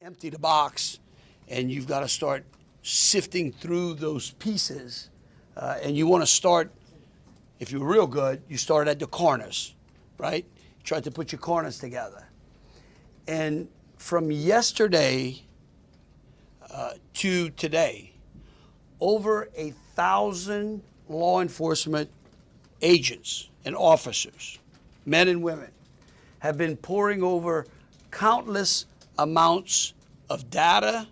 empty the box, and you've got to start sifting through those pieces. And you want to start, if you're real good, you start at the corners, right? Try to put your corners together. And from yesterday to today, over 1,000 law enforcement agents and officers, men and women, have been poring over countless amounts of data,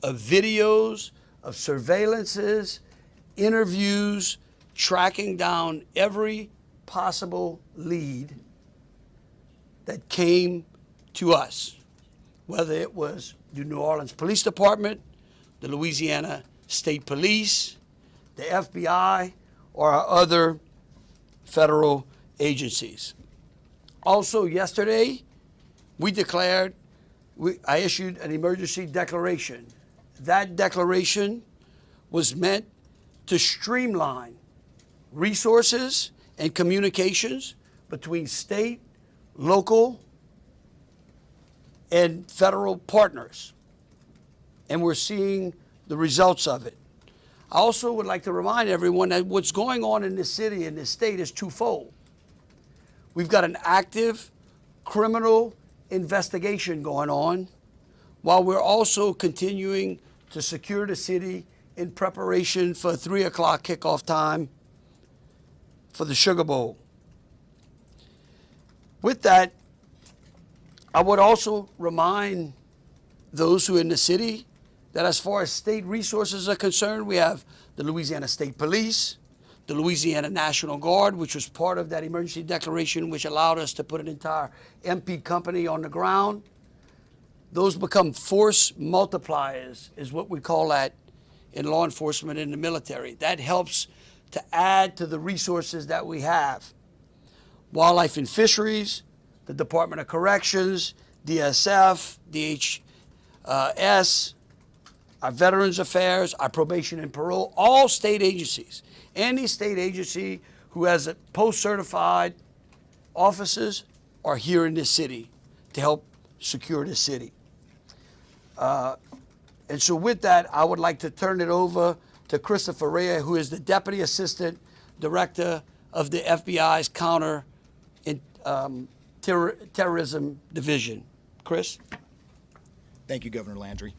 of videos, of surveillances, interviews, tracking down every possible lead that came to us, whether it was the New Orleans Police Department, the Louisiana State Police, the FBI, or our other federal agencies. Also yesterday, I issued an emergency declaration. That declaration was meant to streamline resources and communications between state, local, and federal partners. And we're seeing the results of it. I also would like to remind everyone that what's going on in this city and this state is twofold. We've got an active criminal investigation going on, while we're also continuing to secure the city in preparation for 3 o'clock kickoff time for the Sugar Bowl. With that, I would also remind those who are in the city that as far as state resources are concerned, we have the Louisiana State Police, the Louisiana National Guard, which was part of that emergency declaration, which allowed us to put an entire MP company on the ground. Those become force multipliers, is what we call that in law enforcement and the military. That helps to add to the resources that we have. Wildlife and Fisheries, the Department of Corrections, DSF, DHS, our Veterans Affairs, our Probation and Parole, all state agencies. Any state agency who has a post-certified officers are here in this city to help secure the city. And so with that, I would like to turn it over to Christopher Rea, who is the Deputy Assistant Director of the FBI's Counter Terrorism Division. Chris? Thank you, Governor Landry.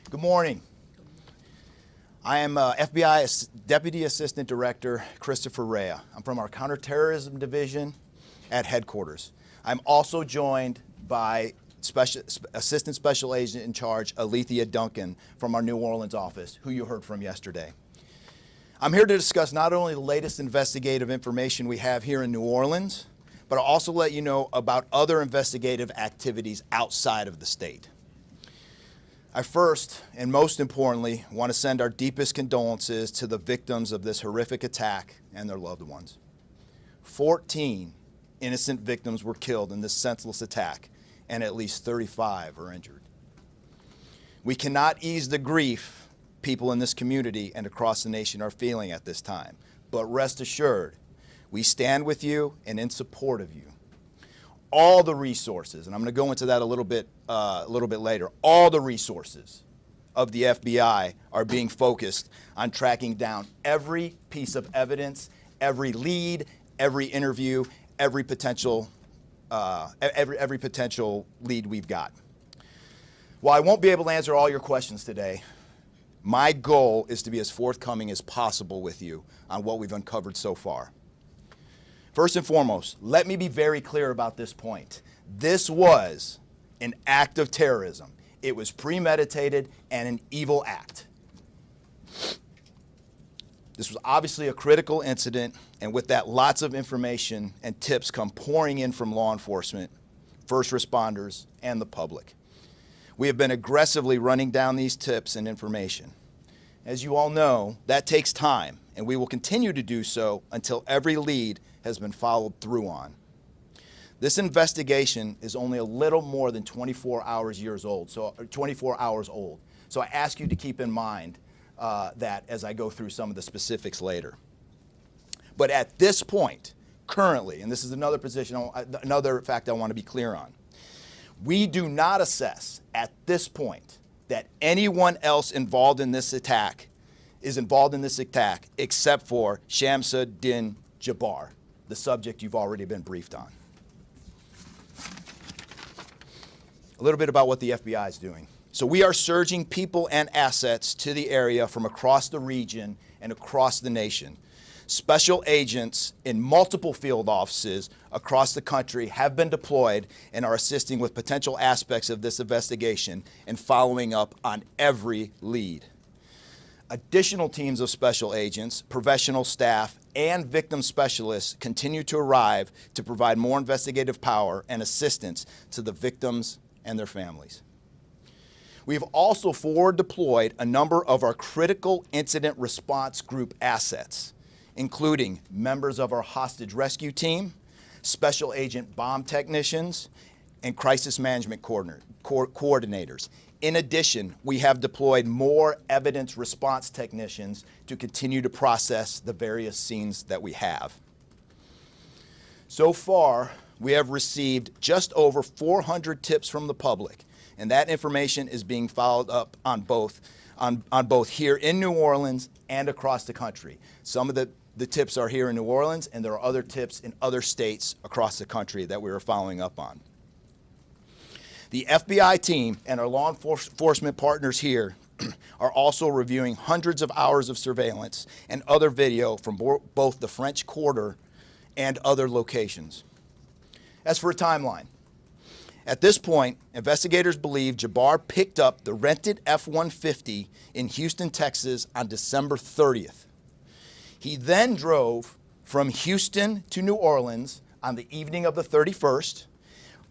Good morning. I am FBI Deputy Assistant Director Christopher Rea. I'm from our Counterterrorism Division at headquarters. I'm also joined by Assistant Special Agent in Charge Alethea Duncan from our New Orleans office, who you heard from yesterday. I'm here to discuss not only the latest investigative information we have here in New Orleans, but I'll also let you know about other investigative activities outside of the state. I first, and most importantly, want to send our deepest condolences to the victims of this horrific attack and their loved ones. 14 innocent victims were killed in this senseless attack, and at least 35 are injured. We cannot ease the grief people in this community and across the nation are feeling at this time, but rest assured, we stand with you and in support of you. All the resources, and I'm going to go into that a little bit later, all the resources of the FBI are being focused on tracking down every piece of evidence, every lead, every interview, every potential lead we've got. While I won't be able to answer all your questions today, my goal is to be as forthcoming as possible with you on what we've uncovered so far. First and foremost, let me be very clear about this point. This was an act of terrorism. It was premeditated and an evil act. This was obviously a critical incident, and with that, lots of information and tips come pouring in from law enforcement, first responders, and the public. We have been aggressively running down these tips and information. As you all know, that takes time, and we will continue to do so until every lead has been followed through on. This investigation is only a little more than 24 hours old. So I ask you to keep in mind that as I go through some of the specifics later. But at this point, currently, and this is another another fact I want to be clear on, we do not assess at this point that anyone else involved in this attack is involved in this attack except for Shamsa Din Jabbar, the subject you've already been briefed on. A little bit about what the FBI is doing. So we are surging people and assets to the area from across the region and across the nation. Special agents in multiple field offices across the country have been deployed and are assisting with potential aspects of this investigation and following up on every lead. Additional teams of special agents, professional staff, and victim specialists continue to arrive to provide more investigative power and assistance to the victims and their families. We have also forward deployed a number of our critical incident response group assets, including members of our hostage rescue team, special agent bomb technicians, and crisis management coordinators. In addition, we have deployed more evidence response technicians to continue to process the various scenes that we have. So far, we have received just over 400 tips from the public, and that information is being followed up on both here in New Orleans and across the country. Some of the tips are here in New Orleans, and there are other tips in other states across the country that we are following up on. The FBI team and our law enforcement partners here are also reviewing hundreds of hours of surveillance and other video from both the French Quarter and other locations. As for a timeline, at this point, investigators believe Jabbar picked up the rented F-150 in Houston, Texas on December 30th. He then drove from Houston to New Orleans on the evening of the 31st,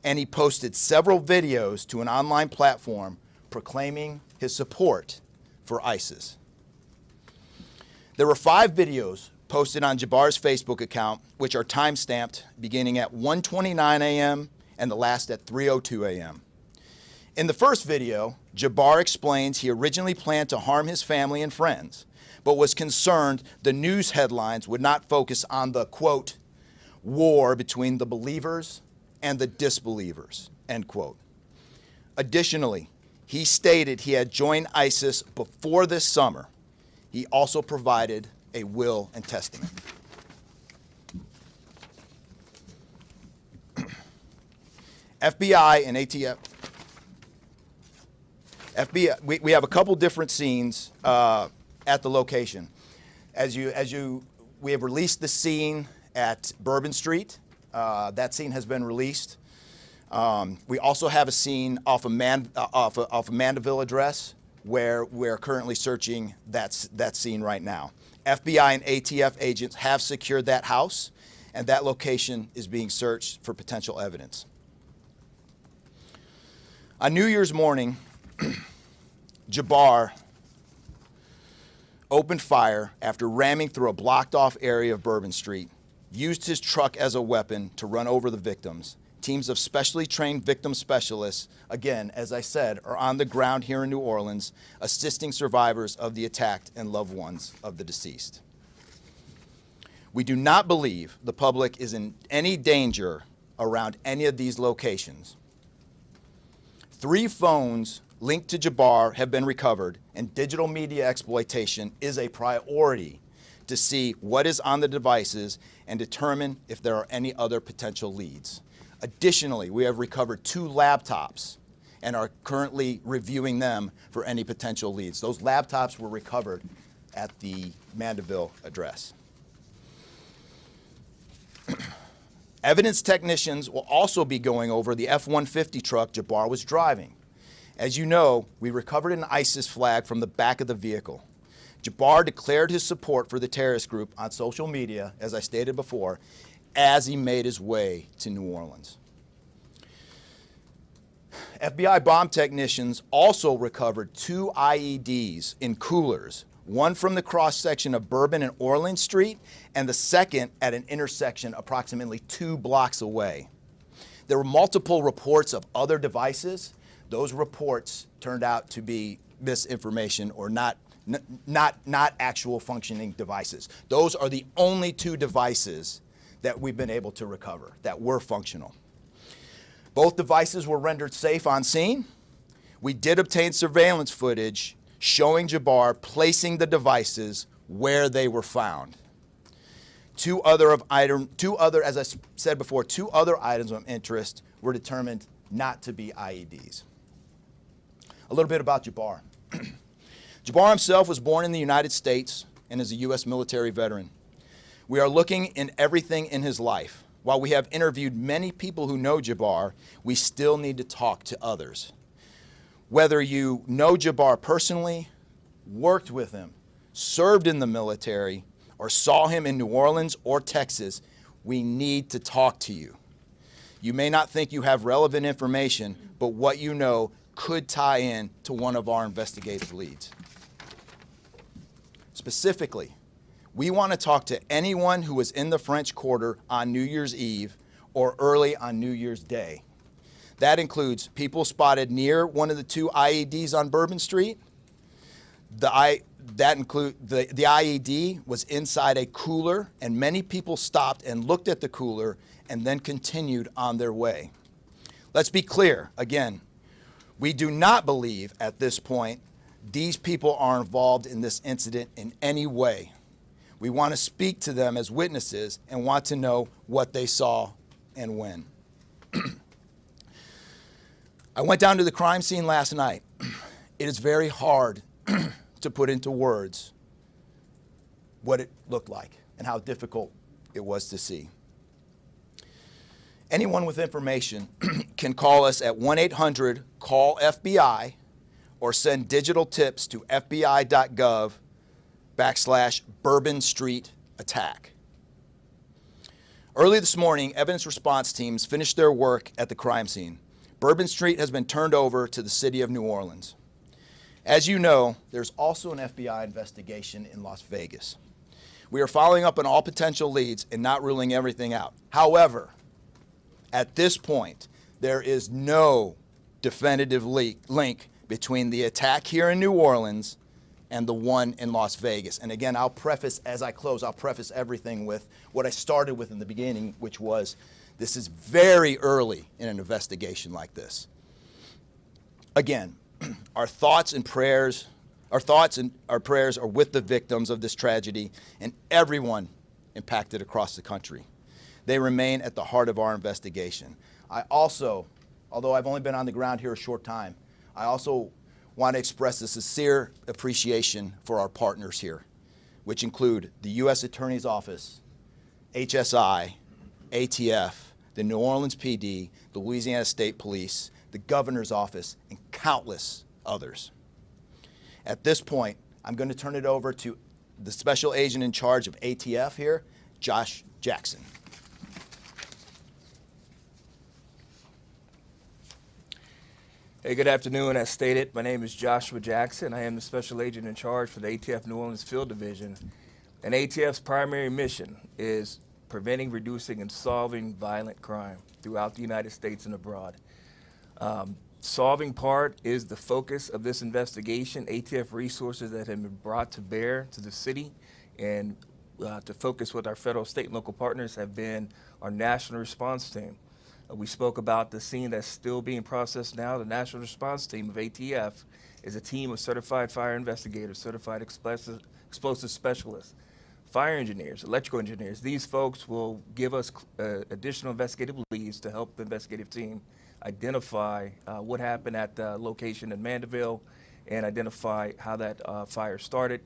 and he posted several videos to an online platform proclaiming his support for ISIS. There were 5 videos posted on Jabbar's Facebook account, which are time-stamped beginning at 1:29 a.m. and the last at 3:02 a.m. In the first video, Jabbar explains he originally planned to harm his family and friends, but was concerned the news headlines would not focus on the, quote, war between the believers and the disbelievers, end quote. Additionally, he stated he had joined ISIS before this summer. He also provided a will and testament. FBI and ATF. FBI, we have a couple different scenes at the location. We have released the scene at Bourbon Street. That scene has been released. We also have a scene off of Mandeville address where we're currently searching that scene right now. FBI and ATF agents have secured that house, and that location is being searched for potential evidence. On New Year's morning, Jabbar opened fire after ramming through a blocked-off area of Bourbon Street, used his truck as a weapon to run over the victims. Teams of specially trained victim specialists, again, as I said, are on the ground here in New Orleans, assisting survivors of the attack and loved ones of the deceased. We do not believe the public is in any danger around any of these locations. 3 phones linked to Jabbar have been recovered, and digital media exploitation is a priority to see what is on the devices and determine if there are any other potential leads. Additionally, we have recovered 2 laptops and are currently reviewing them for any potential leads. Those laptops were recovered at the Mandeville address. Evidence technicians will also be going over the F-150 truck Jabbar was driving. As you know, we recovered an ISIS flag from the back of the vehicle. Jabbar declared his support for the terrorist group on social media, as I stated before, as he made his way to New Orleans. FBI bomb technicians also recovered 2 IEDs in coolers, one from the cross-section of Bourbon and Orleans Street, and the second at an intersection approximately 2 blocks away. There were multiple reports of other devices. Those reports turned out to be misinformation or not actual functioning devices. Those are the only 2 devices that we've been able to recover, that were functional. Both devices were rendered safe on scene. We did obtain surveillance footage showing Jabbar placing the devices where they were found. Two other, as I said before, two other items of interest were determined not to be IEDs. A little bit about Jabbar. Jabbar himself was born in the United States and is a U.S. military veteran. We are looking in everything in his life. While we have interviewed many people who know Jabbar, we still need to talk to others. Whether you know Jabbar personally, worked with him, served in the military, or saw him in New Orleans or Texas, we need to talk to you. You may not think you have relevant information, but what you know could tie in to one of our investigative leads. Specifically, we want to talk to anyone who was in the French Quarter on New Year's Eve or early on New Year's Day. That includes people spotted near one of the two IEDs on Bourbon Street. The IED was inside a cooler, and many people stopped and looked at the cooler and then continued on their way. Let's be clear, again, we do not believe at this point these people are involved in this incident in any way. We want to speak to them as witnesses and want to know what they saw and when. I went down to the crime scene last night. It is very hard to put into words what it looked like and how difficult it was to see. Anyone with information can call us at 1-800-CALL-FBI or send digital tips to fbi.gov/Bourbon Street attack. Early this morning, evidence response teams finished their work at the crime scene. Bourbon Street has been turned over to the city of New Orleans. As you know, there's also an FBI investigation in Las Vegas. We are following up on all potential leads and not ruling everything out. However, at this point, there is no definitive link between the attack here in New Orleans and the one in Las Vegas. And again, I'll preface, as I close, I'll preface everything with what I started with in the beginning, which was this is very early in an investigation like this. Again, our thoughts and prayers are with the victims of this tragedy and everyone impacted across the country. They remain at the heart of our investigation. I also, although I've only been on the ground here a short time, I also want to express a sincere appreciation for our partners here, which include the U.S. Attorney's Office, HSI, ATF, the New Orleans PD, the Louisiana State Police, the Governor's Office, and countless others. At this point, I'm going to turn it over to the Special Agent in charge of ATF here, Josh Jackson. Hey, good afternoon. As stated, my name is Joshua Jackson. I am the Special Agent in charge for the ATF New Orleans Field Division. And ATF's primary mission is preventing, reducing, and solving violent crime throughout the United States and abroad. Solving part is the focus of this investigation. ATF resources that have been brought to bear to the city and to focus with our federal, state, and local partners have been our national response team. We spoke about the scene that's still being processed now. The National Response Team of ATF is a team of certified fire investigators, certified explosive specialists, fire engineers, electrical engineers. These folks will give us additional investigative leads to help the investigative team identify what happened at the location in Mandeville and identify how that fire started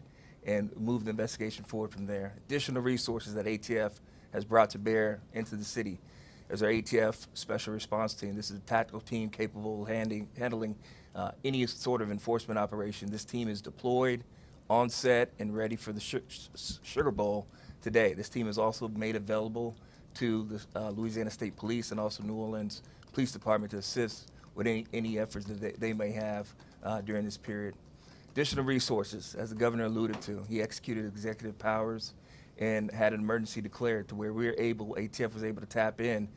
and move the investigation forward from there. Additional resources that ATF has brought to bear into the city as our ATF Special Response Team. This is a tactical team capable of handling any sort of enforcement operation. This team is deployed, on set, and ready for the Sugar Bowl today. This team is also made available to the Louisiana State Police and also New Orleans Police Department to assist with any efforts that they may have during this period. Additional resources, as the governor alluded to, he executed executive powers and had an emergency declared to where ATF was able to tap in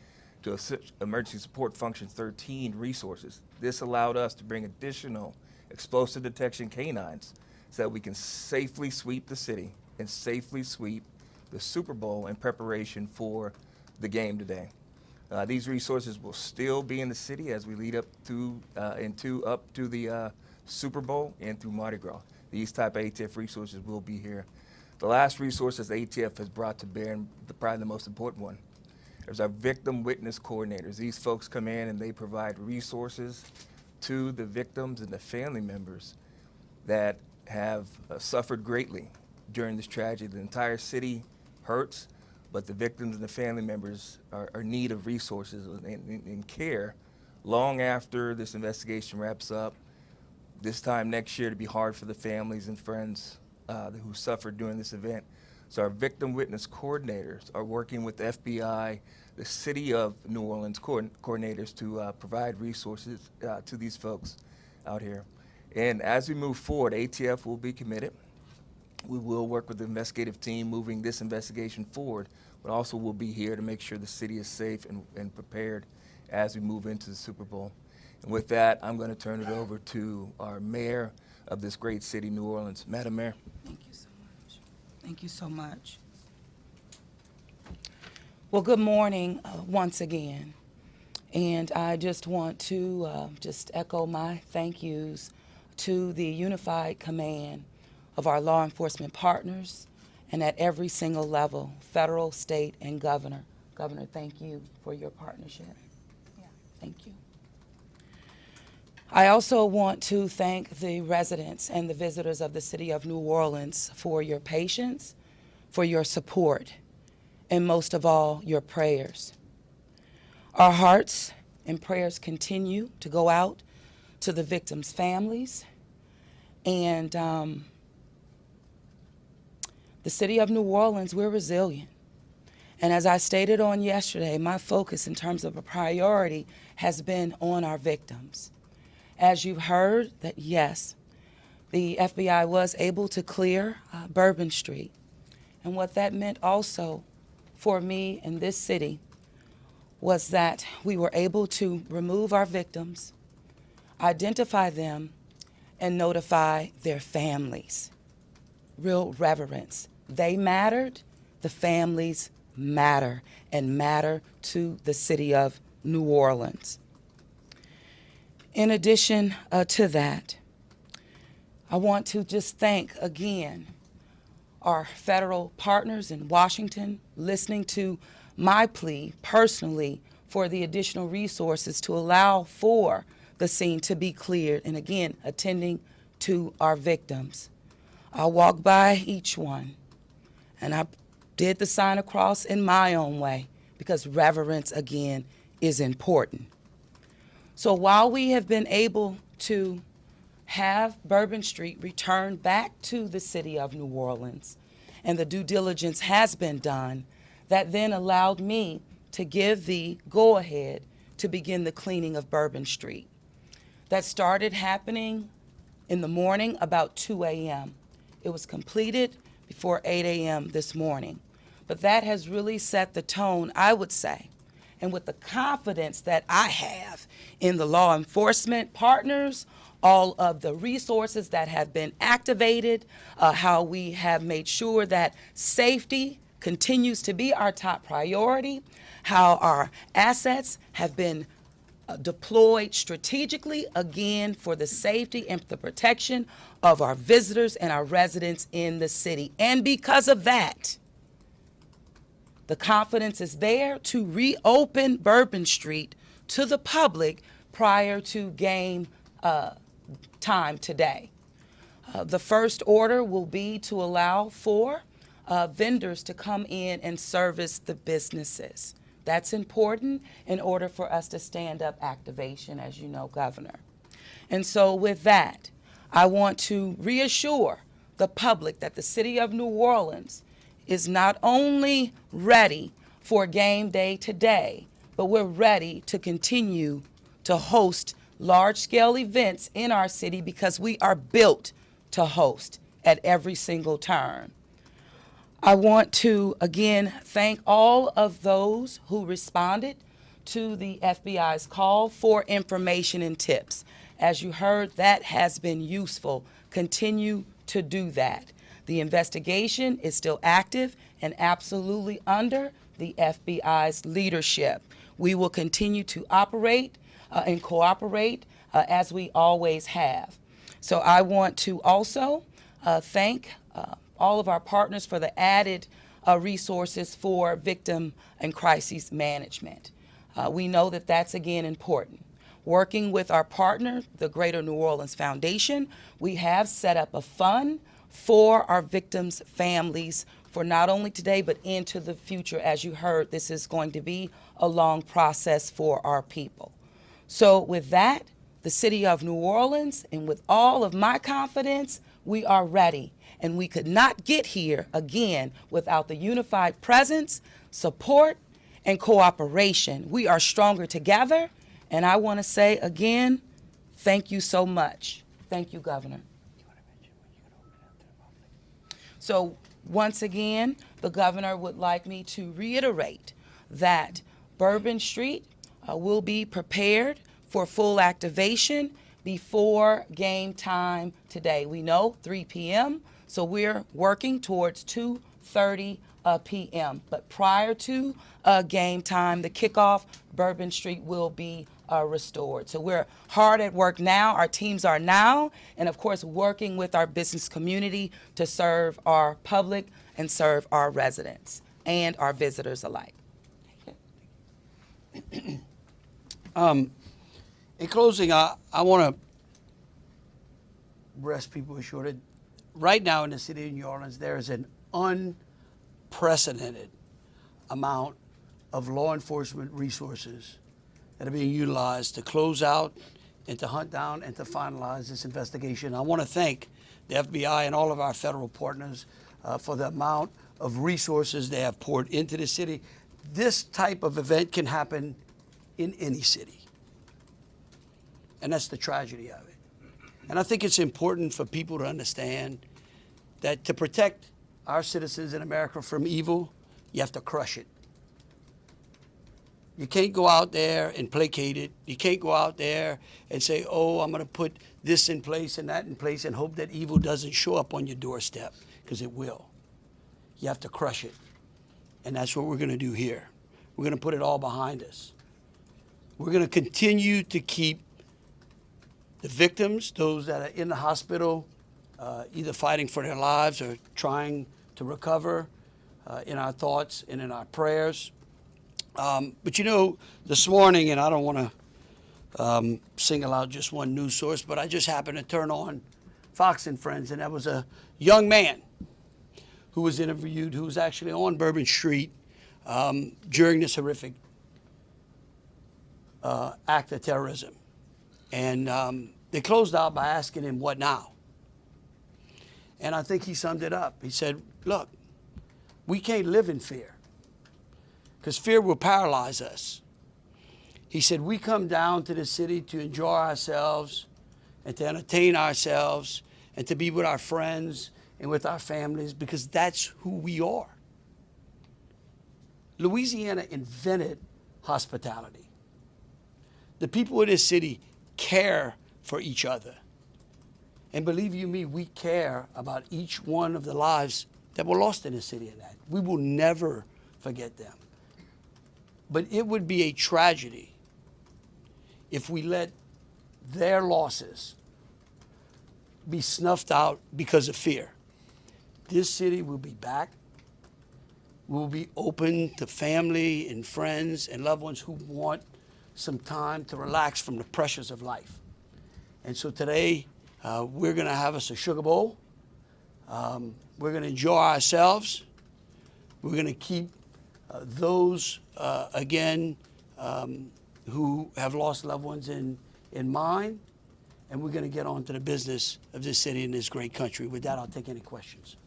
to Emergency Support Function 13 resources. This allowed us to bring additional explosive detection canines so that we can safely sweep the city and safely sweep the Super Bowl in preparation for the game today. These resources will still be in the city as we lead up to the Super Bowl and through Mardi Gras. These type of ATF resources will be here. The last resources ATF has brought to bear, and probably the most important one, is our victim witness coordinators. These folks come in and they provide resources to the victims and the family members that have suffered greatly during this tragedy. The entire city hurts, but the victims and the family members are in need of resources and care long after this investigation wraps up. This time next year to be hard for the families and friends who suffered during this event. So our victim witness coordinators are working with the FBI, the City of New Orleans coordinators to provide resources to these folks out here. And as we move forward, ATF will be committed. We will work with the investigative team moving this investigation forward, but also we'll be here to make sure the city is safe and prepared as we move into the Super Bowl. And with that, I'm going to turn it over to our mayor of this great city, New Orleans. Madam Mayor. Thank you so much. Thank you so much. Well, good morning once again. And I just want to just echo my thank yous to the unified command of our law enforcement partners and at every single level, federal, state, and governor. Governor, thank you for your partnership. Yeah. Thank you. I also want to thank the residents and the visitors of the city of New Orleans for your patience, for your support, and most of all, your prayers. Our hearts and prayers continue to go out to the victims' families, and the city of New Orleans, we're resilient. And as I stated on yesterday, my focus in terms of a priority has been on our victims. As you've heard, that yes, the FBI was able to clear Bourbon Street. And what that meant also for me in this city was that we were able to remove our victims, identify them, and notify their families. Real reverence. They mattered, the families matter, and matter to the city of New Orleans. In addition to that, I want to just thank again our federal partners in Washington, listening to my plea personally for the additional resources to allow for the scene to be cleared, and again, attending to our victims. I walked by each one, and I did the sign of cross in my own way, because reverence, again, is important. So while we have been able to have Bourbon Street returned back to the city of New Orleans, and the due diligence has been done, that then allowed me to give the go-ahead to begin the cleaning of Bourbon Street. That started happening in the morning about 2 a.m. It was completed before 8 a.m. this morning. But that has really set the tone, I would say, and with the confidence that I have in the law enforcement partners, all of the resources that have been activated, how we have made sure that safety continues to be our top priority, how our assets have been deployed strategically, again, for the safety and the protection of our visitors and our residents in the city. And because of that, the confidence is there to reopen Bourbon Street to the public prior to game time today. The first order will be to allow for vendors to come in and service the businesses. That's important in order for us to stand up activation, as you know, Governor. And so with that, I want to reassure the public that the city of New Orleans is not only ready for game day today, but we're ready to continue to host large-scale events in our city because we are built to host at every single turn. I want to, again, thank all of those who responded to the FBI's call for information and tips. As you heard, that has been useful. Continue to do that. The investigation is still active and absolutely under the FBI's leadership. We will continue to operate and cooperate as we always have. So I want to also thank all of our partners for the added resources for victim and crisis management. We know that that's, again, important. Working with our partner, the Greater New Orleans Foundation, we have set up a fund for our victims' families for not only today but into the future. As you heard, this is going to be a long process for our people. So with that, the city of New Orleans, and with all of my confidence, we are ready. And we could not get here, again, without the unified presence, support, and cooperation. We are stronger together. And I want to say again, thank you so much. Thank you, Governor. So once again, the governor would like me to reiterate that Bourbon Street will be prepared for full activation before game time today. We know 3 p.m., so we're working towards 2:30 p.m. But prior to game time, the kickoff, Bourbon Street will be restored. So we're hard at work now. Our teams are now, and of course, working with our business community to serve our public and serve our residents and our visitors alike. In closing, I want to rest people assured. Right now in the city of New Orleans, there is an unprecedented amount of law enforcement resources that are being utilized to close out and to hunt down and to finalize this investigation. I want to thank the FBI and all of our federal partners for the amount of resources they have poured into the city. This type of event can happen in any city. And that's the tragedy of it. And I think it's important for people to understand that to protect our citizens in America from evil, you have to crush it. You can't go out there and placate it. You can't go out there and say, oh, I'm going to put this in place and that in place and hope that evil doesn't show up on your doorstep, because it will. You have to crush it. And that's what we're going to do here. We're going to put it all behind us. We're going to continue to keep the victims, those that are in the hospital, either fighting for their lives or trying to recover, in our thoughts and in our prayers. But you know, this morning, and I don't want to single out just one news source, but I just happened to turn on Fox and Friends, and there was a young man who was interviewed who was actually on Bourbon Street during this horrific act of terrorism. And they closed out by asking him, what now? And I think he summed it up. He said, look, we can't live in fear, because fear will paralyze us. He said, we come down to the city to enjoy ourselves and to entertain ourselves and to be with our friends and with our families, because that's who we are. Louisiana invented hospitality. The people of this city care for each other. And believe you me, we care about each one of the lives that were lost in this city and that. We will never forget them. But it would be a tragedy if we let their losses be snuffed out because of fear. This city will be back. We will be open to family and friends and loved ones who want some time to relax from the pressures of life. And so today, we're going to have us a sugar bowl. We're going to enjoy ourselves. We're going to keep those, again, who have lost loved ones in mind. And we're going to get on to the business of this city and this great country. With that, I'll take any questions.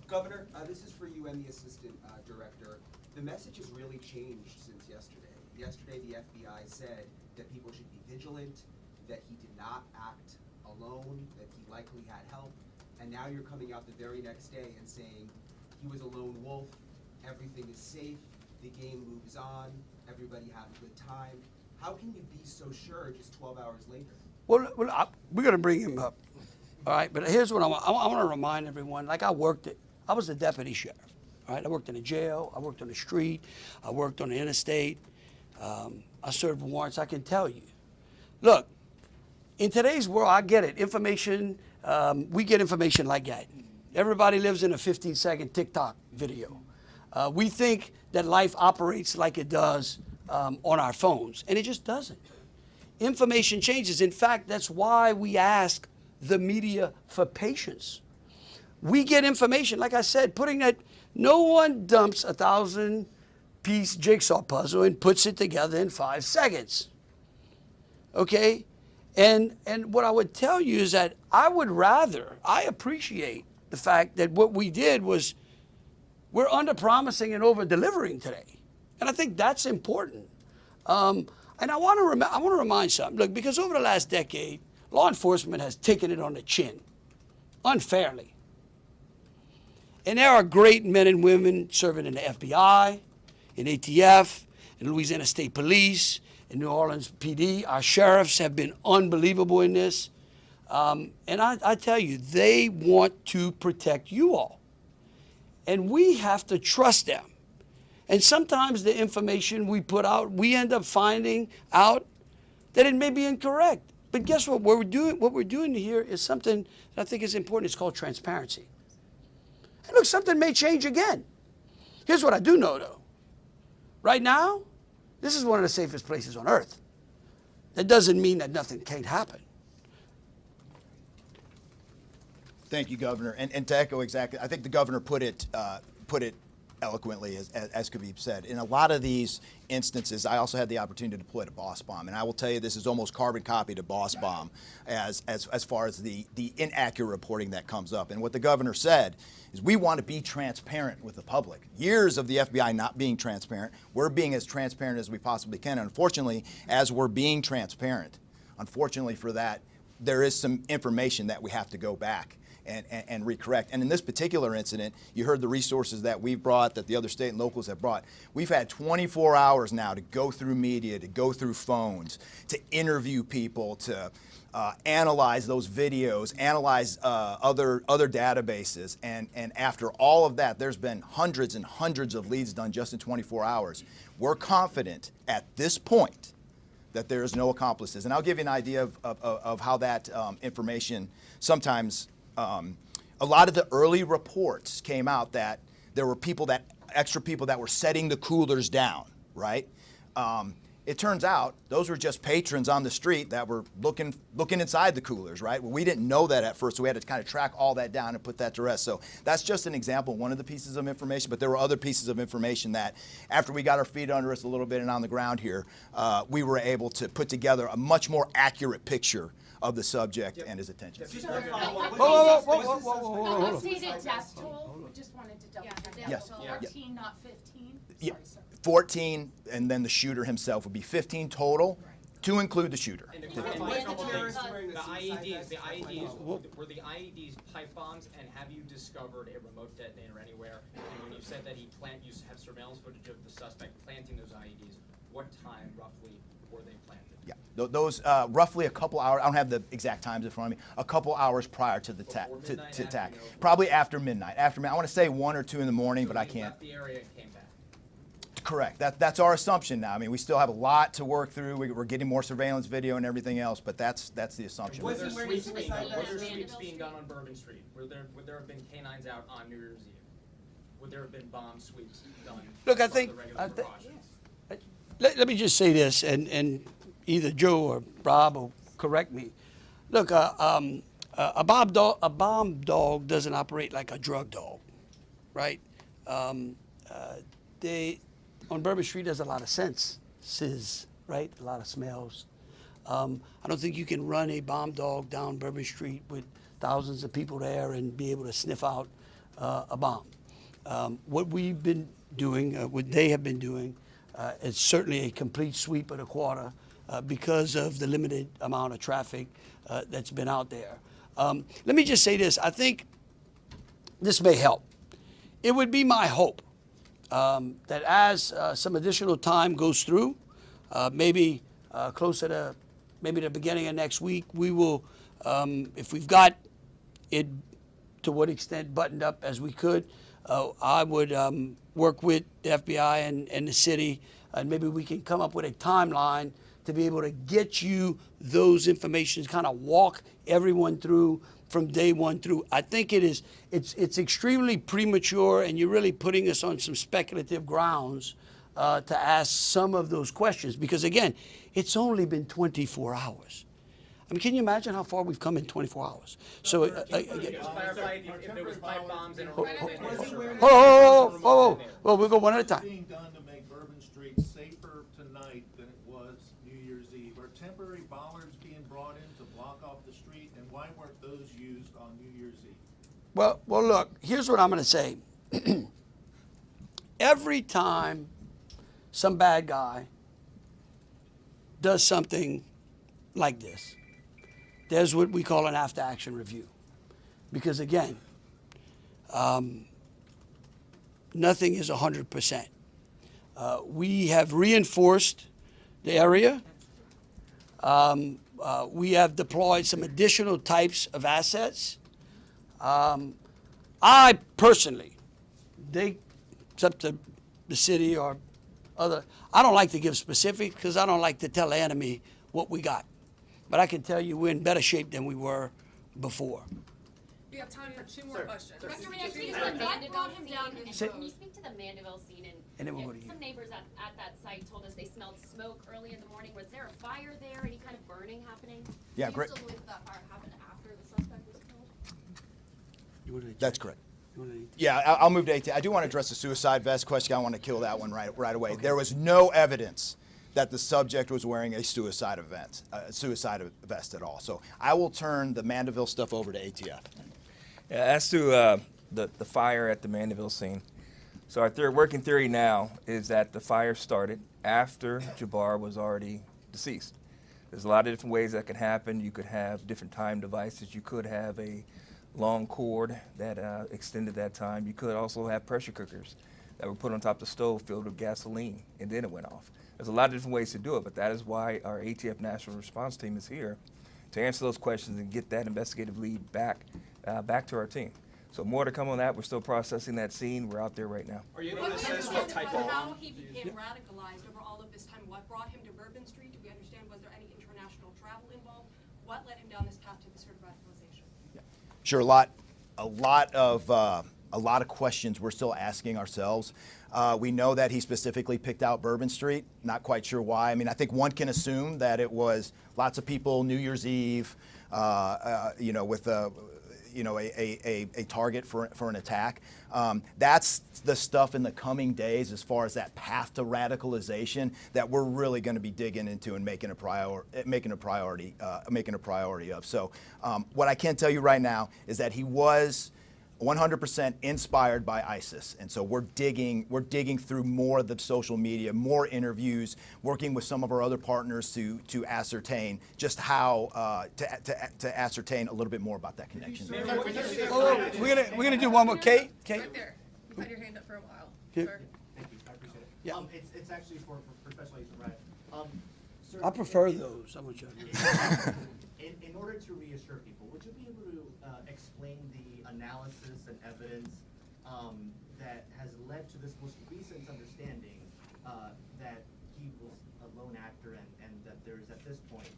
Governor, this is for you and the Assistant Director. The message has really changed since yesterday. Yesterday, the FBI said that people should be vigilant, that he did not act alone, that he likely had help, and now you're coming out the very next day and saying he was a lone wolf, everything is safe, the game moves on, everybody had a good time. How can you be so sure just 12 hours later? Well, we're going to bring him up, all right? But here's what I want to remind everyone. Like, I was a deputy sheriff. All right, I worked in a jail, I worked on the street, I worked on the interstate, I served warrants. I can tell you. Look, in today's world, I get it. Information, we get information like that. Everybody lives in a 15-second TikTok video. We think that life operates like it does on our phones, and it just doesn't. Information changes. In fact, that's why we ask the media for patience. We get information, like I said, putting that, no one dumps a 1,000-piece jigsaw puzzle and puts it together in 5 seconds. Okay? And what I would tell you is that I appreciate the fact that what we did was we're under-promising and over-delivering today. And I think that's important. And I want to remind something. Look, because over the last decade, law enforcement has taken it on the chin, unfairly. And there are great men and women serving in the FBI, in ATF, in Louisiana State Police, in New Orleans PD. Our sheriffs have been unbelievable in this. And I tell you, they want to protect you all. And we have to trust them. And sometimes the information we put out, we end up finding out that it may be incorrect. But guess what? What we're doing here is something that I think is important. It's called transparency. And look, something may change again. Here's what I do know, though. Right now, this is one of the safest places on earth. That doesn't mean that nothing can't happen. Thank you, Governor. And to echo exactly, I think the Governor put it eloquently, as could be said. In a lot of these instances, I also had the opportunity to deploy a boss bomb, and I will tell you this is almost carbon copy to boss bomb as far as the inaccurate reporting that comes up. And what the Governor said is we want to be transparent with the public. Years of the FBI not being transparent, we're being as transparent as we possibly can. And unfortunately, as we're being transparent, unfortunately for that, there is some information that we have to go back and recorrect. And in this particular incident, you heard the resources that we've brought, that the other state and locals have brought. We've had 24 hours now to go through media, to go through phones, to interview people, to analyze those videos, analyze other databases. And after all of that, there's been hundreds and hundreds of leads done just in 24 hours. We're confident at this point that there is no accomplices. And I'll give you an idea of how that information sometimes, a lot of the early reports came out that there were extra people that were setting the coolers down, right? It turns out those were just patrons on the street that were looking inside the coolers, right? Well, we didn't know that at first, so we had to kind of track all that down and put that to rest. So that's just an example, one of the pieces of information, but there were other pieces of information that after we got our feet under us a little bit and on the ground here, we were able to put together a much more accurate picture of the subject and his attention. Whoa. Stated death toll. Just wanted to double check. Yes. 14, not 15. Yeah. Sorry, sir. 14, and then the shooter himself would be 15 total, to include the shooter. And the IEDs, were the IEDs pipe bombs, and have you discovered a remote detonator anywhere? And when you said that you have surveillance footage of the suspect planting those IEDs, what time roughly were they planted? Yeah, those roughly a couple hours. I don't have the exact times in front of me. A couple hours prior to the attack, probably after midnight. I want to say 1 or 2 in the morning, but I can't. Left the area and came back. Correct. That's our assumption now. I mean, we still have a lot to work through. We're getting more surveillance video and everything else, but that's the assumption. Were there sweeps being done on Bourbon Street? Would there have been canines out on New Year's Eve? Would there have been bomb sweeps done? Look, I think let me just say this, and either Joe or Rob will correct me. Look, a bomb dog doesn't operate like a drug dog, right? On Bourbon Street, there's a lot of senses, right? A lot of smells. I don't think you can run a bomb dog down Bourbon Street with thousands of people there and be able to sniff out a bomb. What we've been doing, what they have been doing, is certainly a complete sweep of the quarter because of the limited amount of traffic that's been out there. Let me just say this. I think this may help. It would be my hope that as some additional time goes through, maybe closer to maybe the beginning of next week, we will, if we've got it to what extent buttoned up as we could, I would work with the FBI and the city, and maybe we can come up with a timeline to be able to get you those information, kind of walk everyone through from day one through. I think it's extremely premature, and you're really putting us on some speculative grounds to ask some of those questions, because again, it's only been 24 hours. I mean, can you imagine how far we've come in 24 hours? So, Just clarify if there was pipe bombs and well, we'll go one at a time. Being done to make Bourbon Street safer tonight than it was New Year's Eve? Are temporary bollards being brought in to block off the street, and why weren't those used on New Year's Eve? Well, look, here's what I'm going to say. Every time some bad guy does something like this, there's what we call an after-action review. Because again, nothing is 100%. We have reinforced the area. We have deployed some additional types of assets. I personally, it's up to the city or other, I don't like to give specifics because I don't like to tell the enemy what we got. But I can tell you we're in better shape than we were before. We have time for two more questions. Director, may I speak to the Mandeville scene? Can you speak to the Mandeville scene? And then we'll go to you. Some neighbors at that site told us they smelled smoke early in the morning. Was there a fire there? Any kind of burning happening? Yeah, Do you great. still believe that fire happened after the suspect was killed? That's correct. Yeah, I'll move to 18. I do want to address the suicide vest question. I want to kill that one right away. Okay. There was no evidence that the subject was wearing a suicide vest at all. So I will turn the Mandeville stuff over to ATF. Yeah, as to the fire at the Mandeville scene, so our working theory now is that the fire started after Jabbar was already deceased. There's a lot of different ways that can happen. You could have different time devices. You could have a long cord that extended that time. You could also have pressure cookers that were put on top of the stove filled with gasoline, and then it went off. There's a lot of different ways to do it, but that is why our ATF National Response Team is here to answer those questions and get that investigative lead back to our team. So more to come on that. We're still processing that scene. We're out there right now. Are you able to assess what type of... How he became radicalized over all of this time? What brought him to Bourbon Street? Do we understand? Was there any international travel involved? What led him down this path to this sort of radicalization? Yeah. Sure, a lot of questions we're still asking ourselves. We know that he specifically picked out Bourbon Street. Not quite sure why. I mean, I think one can assume that it was lots of people New Year's Eve, with a target for an attack. That's the stuff in the coming days as far as that path to radicalization that we're really going to be digging into and making a priority of. So what I can tell you right now is that he was 100% inspired by ISIS, and so we're digging through more of the social media, more interviews, working with some of our other partners to ascertain just how to ascertain a little bit more about that connection. We're gonna do one more. Kate. Right there. You've had your hand up for a while. Yeah. Sir. Thank you, I appreciate it. Yeah. It's actually for Special Agent Ryan. Sir, I prefer those. I want you to in order to reassure people, would you be able to explain the analysis and evidence that has led to this most recent understanding that he was a lone actor and that there is at this point,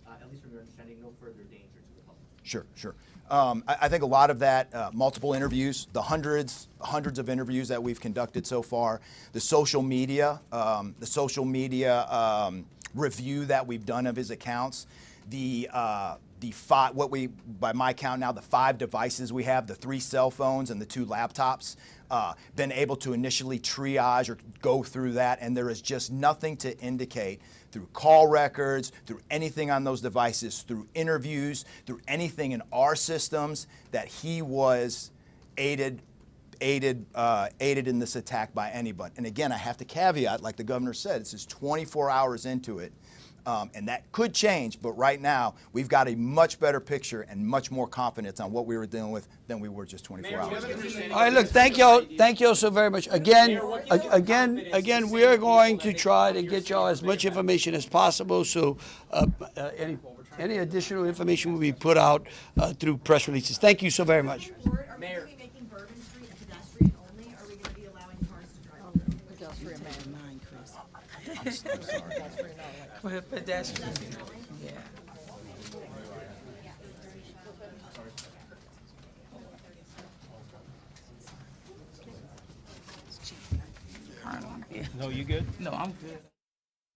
at least from your understanding, no further danger to the public? Sure. I think a lot of that, multiple interviews, the hundreds of interviews that we've conducted so far, the social media review that we've done of his accounts, by my count now, the 5 devices we have, the 3 cell phones and the 2 laptops, been able to initially triage or go through that, and there is just nothing to indicate through call records, through anything on those devices, through interviews, through anything in our systems that he was aided in this attack by anybody. And again, I have to caveat, like the governor said, this is 24 hours into it. And that could change, but right now we've got a much better picture and much more confidence on what we were dealing with than we were just 24 hours ago. All right, look, thank y'all so very much. Again, we are going to try to get y'all as much information as possible. So any additional information will be put out through press releases. Thank you so very much. Are we really making Bourbon Street a pedestrian only For pedestrians, yeah. No, you good? No, I'm good.